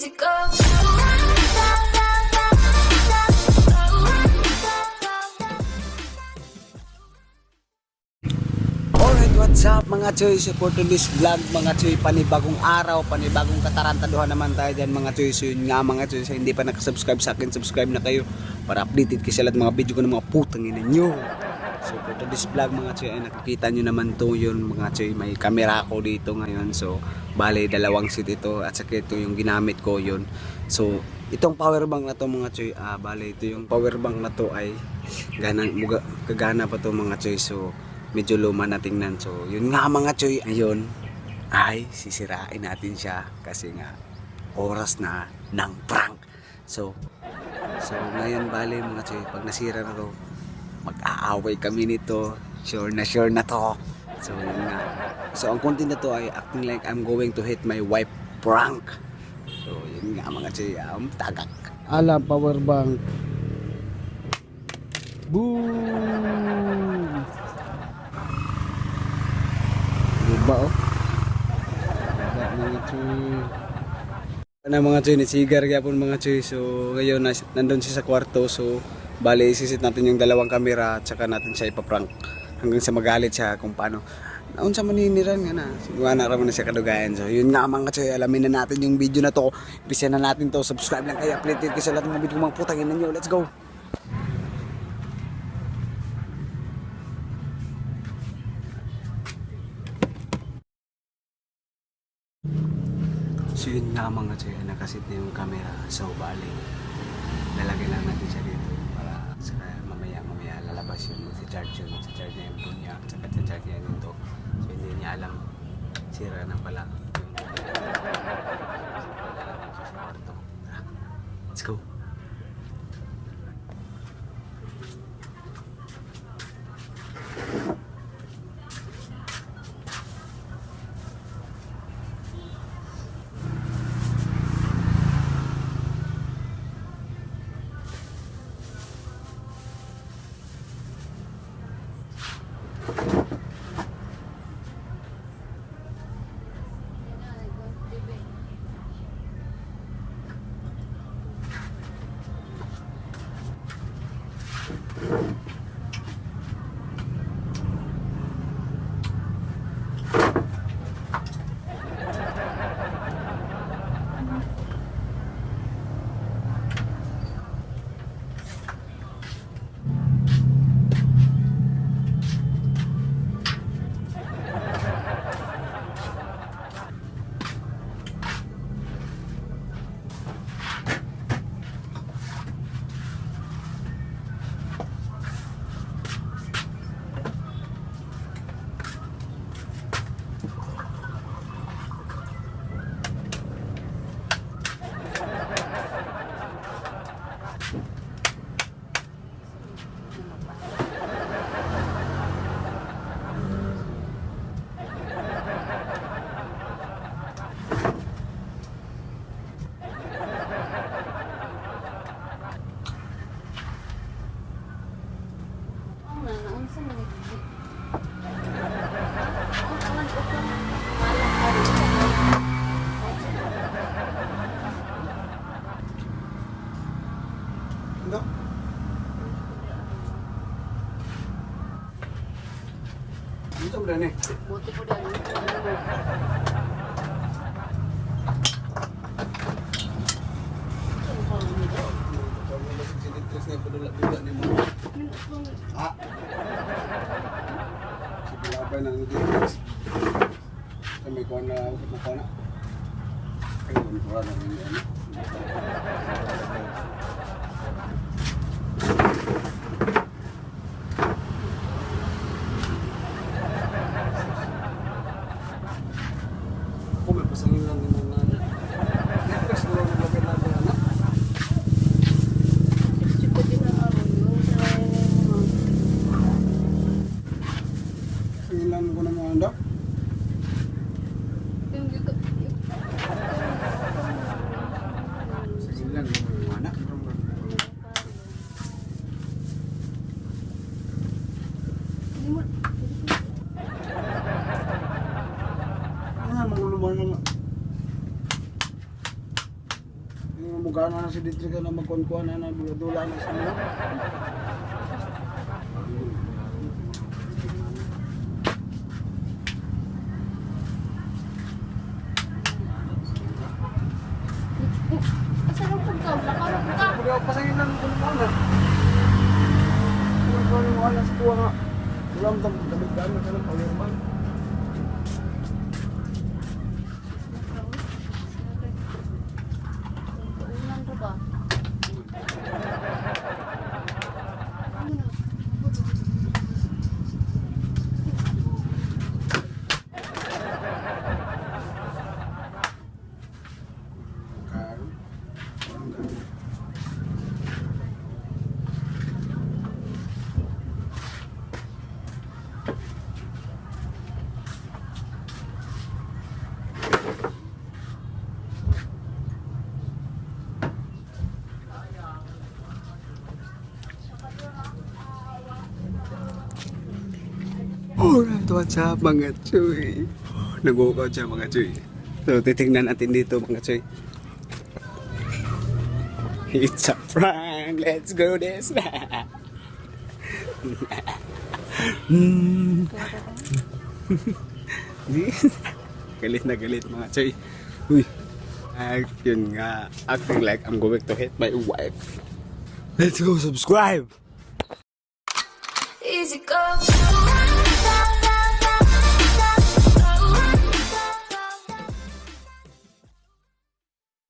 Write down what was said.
music go. Alright, what's up mga choy? So for today's vlog mga choy, panibagong araw, panibagong katarantaduhan naman tayo dyan mga choy. So yun nga mga choy, so hindi pa nakasubscribe sa akin, subscribe na kayo para updated kayo sa lahat mga video ko ng mga putang ina nyo. So for today's vlog mga choy, ay nakikita nyo naman to yun mga choy, may camera ako dito ngayon. So bale dalawang seat ito at saka ito yung ginamit ko yun. So itong power bank na to mga choy, bale ito yung power bank na to ay kagana pa to mga choy. So medyo luma na tingnan. So yun nga mga choy, ayun ay sisirain natin siya kasi nga oras na ng prank. So ngayon bale mga choy, pag nasira na to, mag-aaway kami nito, sure na to. So yun nga, so ang content na to ay acting like I'm going to hit my wife prank. So yun nga mga choy, tagak ala power bank. Boom! Diba oh? Mga choy. Mga choy, nisigar kaya po mga choy. So ngayon nandun siya sa kwarto. So bali isisit natin yung dalawang kamera at saka natin siya ipaprank hanggang sa magalit siya kung paano naun sa maniniran nga na. Siguro na naman na siya kadugayan. So yun nga mga choy, alamin na natin yung video na to. Umpisa na natin to. Subscribe lang kayo, updated kayo sa lahat ng mga video mga putangin na nyo. Let's go! So yun nga mga choy, nakasit na yung camera. So bali, lalagay lang natin siya dito para saka mamaya lalabas yun, si-charge na yung phone niya, saka si-charge niya dito. So hindi niya alam, sira na pala yung sa kwarto. Let's go! Ito udah nih. Buti ko dyan. Apa yang nanti sampai kau nak buka nak? Kau buka nak ini. Kau berpasangin lang dengan mana? Kita sekarang lagi lagi anak. Cukup din ang araw yun. Singilan ko na mga anda. Singilan. Hindi mo gana na si Ditri ka na magkuhan na dula-dula na sa mga. Asa lang pagkaw? Nakarap ka. Pwede ako pasangin ng kulungan na. Kulungan mo alas kuha nga. Ulam damit-damit ka ng pagirman. Ulan ra ba? Alright, what's up mga Choy? Nag-walkout siya mga Choy. So, titingnan natin dito mga Choy. It's a prank! Let's go this! Galit na galit mga Choy. Uy. Yun nga, acting like I'm going to hit my wife. Let's go subscribe! Easy go.